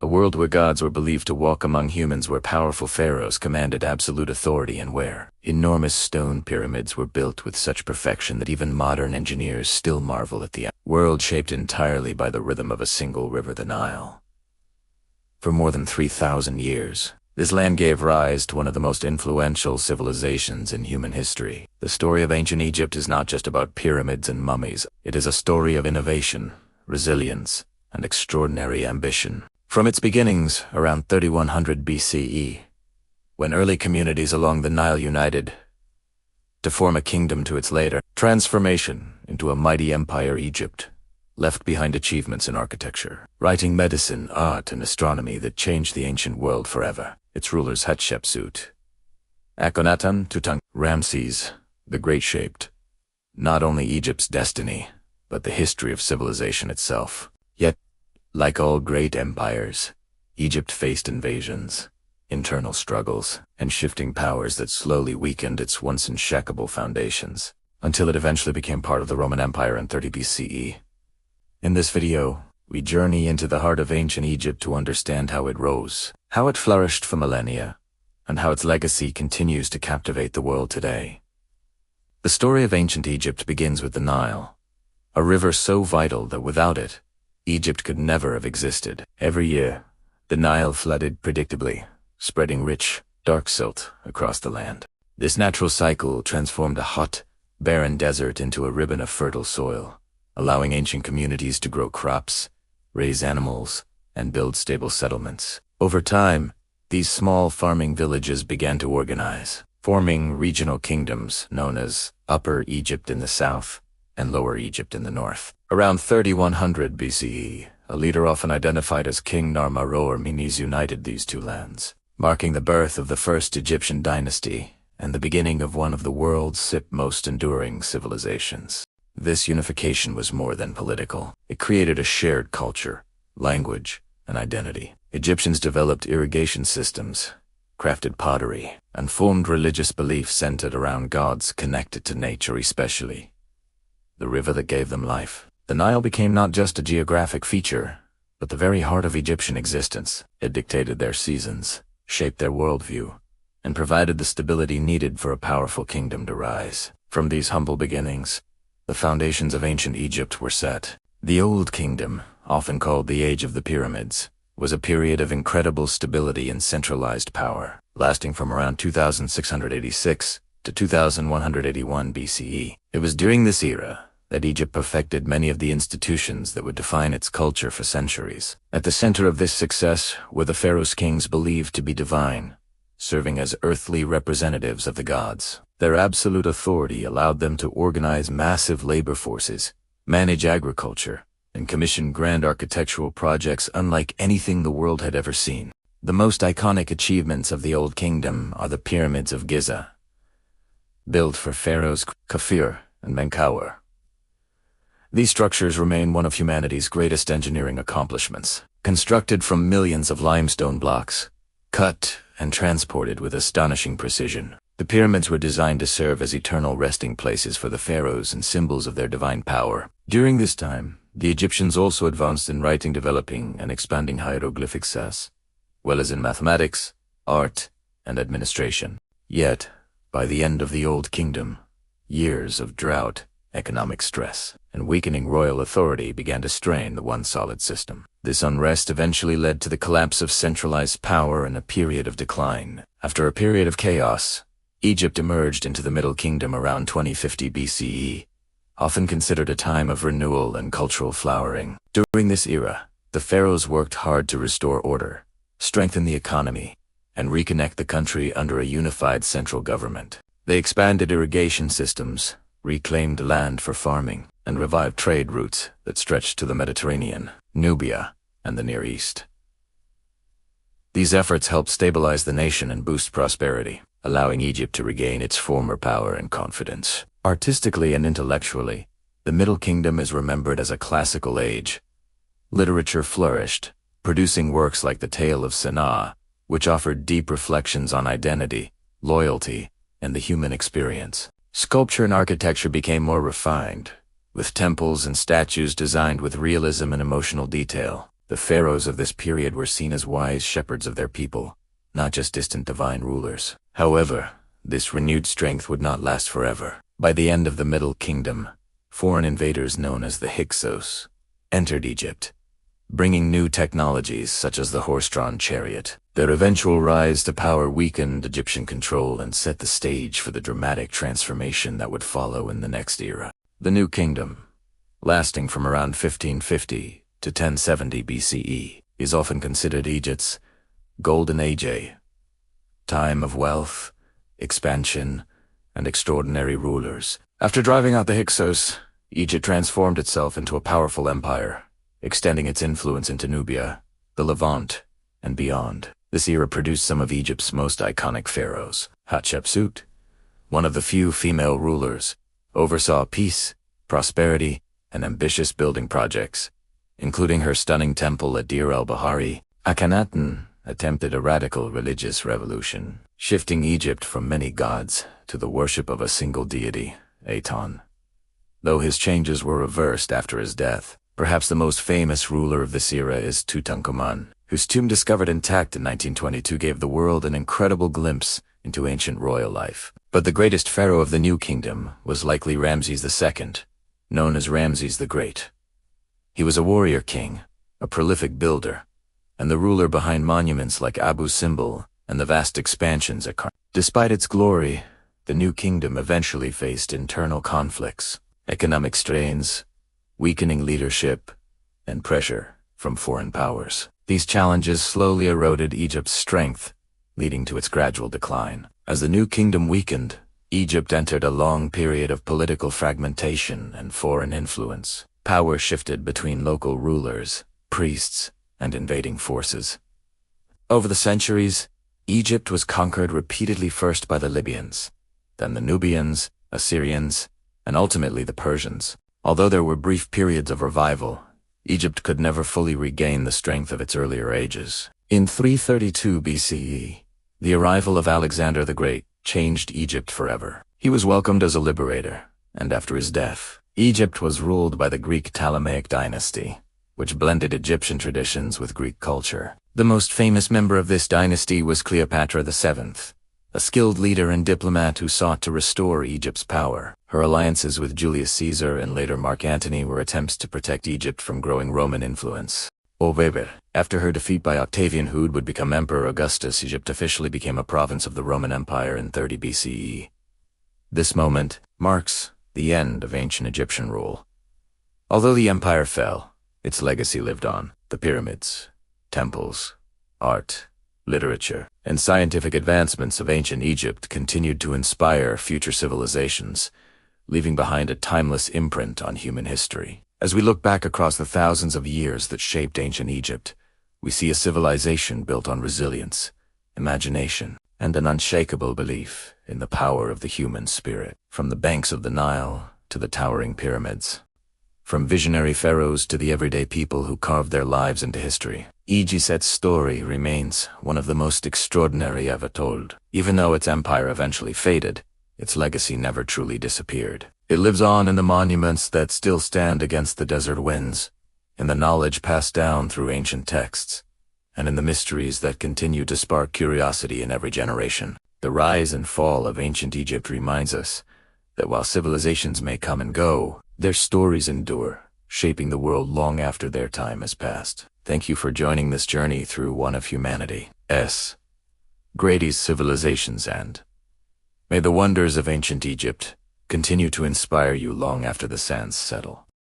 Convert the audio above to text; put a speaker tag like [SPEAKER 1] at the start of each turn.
[SPEAKER 1] a world where gods were believed to walk among humans, where powerful pharaohs commanded absolute authority, and where enormous stone pyramids were built with such perfection that even modern engineers still marvel at the world, shaped entirely by the rhythm of a single river, the Nile. For more than 3,000 years, this land gave rise to one of the most influential civilizations in human history. The story of ancient Egypt is not just about pyramids and mummies. It is a story of innovation, resilience, and extraordinary ambition. From its beginnings around 3100 BCE, when early communities along the Nile united to form a kingdom, to its later transformation into a mighty empire, Egypt left behind achievements in architecture, writing, medicine, art, and astronomy that changed the ancient world forever. Its rulers, Hatshepsut, Akhenaten, Tutankhamun, Ramses the Great, shaped not only Egypt's destiny, but the history of civilization itself. Yet, like all great empires, Egypt faced invasions, internal struggles, and shifting powers that slowly weakened its once unshakable foundations, until it eventually became part of the Roman Empire in 30 BCE. In this video, we journey into the heart of ancient Egypt to understand how it rose, how it flourished for millennia, and how its legacy continues to captivate the world today. The story of ancient Egypt begins with the Nile, a river so vital that without it, Egypt could never have existed. Every year, the Nile flooded predictably, spreading rich, dark silt across the land. This natural cycle transformed a hot, barren desert into a ribbon of fertile soil, allowing ancient communities to grow crops, raise animals, and build stable settlements. Over time, these small farming villages began to organize, forming regional kingdoms known as Upper Egypt in the south and Lower Egypt in the north. Around 3100 BCE, a leader often identified as King Narmer-Ro Menes united these two lands, marking the birth of the first Egyptian dynasty and the beginning of one of the world's most enduring civilizations. This unification was more than political. It created a shared culture, language, and identity. Egyptians developed irrigation systems, crafted pottery, and formed religious beliefs centered around gods connected to nature, especially the river that gave them life. The Nile became not just a geographic feature, but the very heart of Egyptian existence. It dictated their seasons, shaped their worldview, and provided the stability needed for a powerful kingdom to rise. From these humble beginnings, the foundations of ancient Egypt were set. The Old Kingdom, often called the Age of the Pyramids, was a period of incredible stability and centralized power, lasting from around 2686 to 2181 BCE. It was during this era that Egypt perfected many of the institutions that would define its culture for centuries. At the center of this success were the pharaoh's kings believed to be divine, serving as earthly representatives of the gods. Their absolute authority allowed them to organize massive labor forces, manage agriculture, and commission grand architectural projects unlike anything the world had ever seen. The most iconic achievements of the Old Kingdom are the pyramids of Giza, built for pharaohs Khafre and Menkaure. These structures remain one of humanity's greatest engineering accomplishments. Constructed from millions of limestone blocks, cut and transported with astonishing precision, the pyramids were designed to serve as eternal resting places for the pharaohs and symbols of their divine power. During this time, the Egyptians also advanced in writing, developing and expanding hieroglyphics as well as in mathematics, art, and administration. Yet, by the end of the Old Kingdom, years of drought, economic stress, and weakening royal authority began to strain the once solid system. This unrest eventually led to the collapse of centralized power and a period of decline. After a period of chaos, Egypt emerged into the Middle Kingdom around 2050 BCE, often considered a time of renewal and cultural flowering. During this era, the pharaohs worked hard to restore order, strengthen the economy, and reconnect the country under a unified central government. They expanded irrigation systems, reclaimed land for farming, and revived trade routes that stretched to the Mediterranean, Nubia, and the Near East. These efforts helped stabilize the nation and boost prosperity, allowing Egypt to regain its former power and confidence. Artistically and intellectually, the Middle Kingdom is remembered as a classical age. Literature flourished, producing works like the Tale of Sana'a, which offered deep reflections on identity, loyalty, and the human experience. Sculpture and architecture became more refined, with temples and statues designed with realism and emotional detail. The pharaohs of this period were seen as wise shepherds of their people, not just distant divine rulers. However, this renewed strength would not last forever. By the end of the Middle Kingdom, foreign invaders known as the Hyksos entered Egypt, bringing new technologies such as the horse-drawn chariot. Their eventual rise to power weakened Egyptian control and set the stage for the dramatic transformation that would follow in the next era. The New Kingdom, lasting from around 1550 to 1070 BCE, is often considered Egypt's golden age, a time of wealth, expansion, and extraordinary rulers. After driving out the Hyksos, Egypt transformed itself into a powerful empire, extending its influence into Nubia, the Levant, and beyond. This era produced some of Egypt's most iconic pharaohs. Hatshepsut, one of the few female rulers, oversaw peace, prosperity, and ambitious building projects, including her stunning temple at Deir el-Bahari. Akhenaten attempted a radical religious revolution, shifting Egypt from many gods to the worship of a single deity, Aton. Though his changes were reversed after his death, perhaps the most famous ruler of this era is Tutankhamun, whose tomb discovered intact in 1922 gave the world an incredible glimpse into ancient royal life. But the greatest pharaoh of the New Kingdom was likely Ramses II, known as Ramses the Great. He was a warrior king, a prolific builder, and the ruler behind monuments like Abu Simbel and the vast expansions at Karnak. Despite its glory, the New Kingdom eventually faced internal conflicts, economic strains, weakening leadership, and pressure from foreign powers. These challenges slowly eroded Egypt's strength, leading to its gradual decline. As the New Kingdom weakened, Egypt entered a long period of political fragmentation and foreign influence. Power shifted between local rulers, priests, and invading forces. Over the centuries, Egypt was conquered repeatedly, first by the Libyans, then the Nubians, Assyrians, and ultimately the Persians. Although there were brief periods of revival, Egypt could never fully regain the strength of its earlier ages. In 332 BCE, the arrival of Alexander the Great changed Egypt forever. He was welcomed as a liberator, and after his death, Egypt was ruled by the Greek Ptolemaic dynasty, which blended Egyptian traditions with Greek culture. The most famous member of this dynasty was Cleopatra VII, a skilled leader and diplomat who sought to restore Egypt's power. Her alliances with Julius Caesar and later Mark Antony were attempts to protect Egypt from growing Roman influence. However, after her defeat by Octavian, who would become Emperor Augustus, Egypt officially became a province of the Roman Empire in 30 BCE. This moment marks the end of ancient Egyptian rule. Although the empire fell, its legacy lived on. The pyramids, temples, art, literature, and scientific advancements of ancient Egypt continued to inspire future civilizations, leaving behind a timeless imprint on human history. As we look back across the thousands of years that shaped ancient Egypt, we see a civilization built on resilience, imagination, and an unshakable belief in the power of the human spirit. From the banks of the Nile to the towering pyramids, from visionary pharaohs to the everyday people who carved their lives into history, Egypt's story remains one of the most extraordinary ever told. Even though its empire eventually faded, its legacy never truly disappeared. It lives on in the monuments that still stand against the desert winds, in the knowledge passed down through ancient texts, and in the mysteries that continue to spark curiosity in every generation. The rise and fall of ancient Egypt reminds us that while civilizations may come and go, their stories endure, shaping the world long after their time has passed. Thank you for joining this journey through one of humanity's greatest civilizations, and may the wonders of ancient Egypt continue to inspire you long after the sands settle.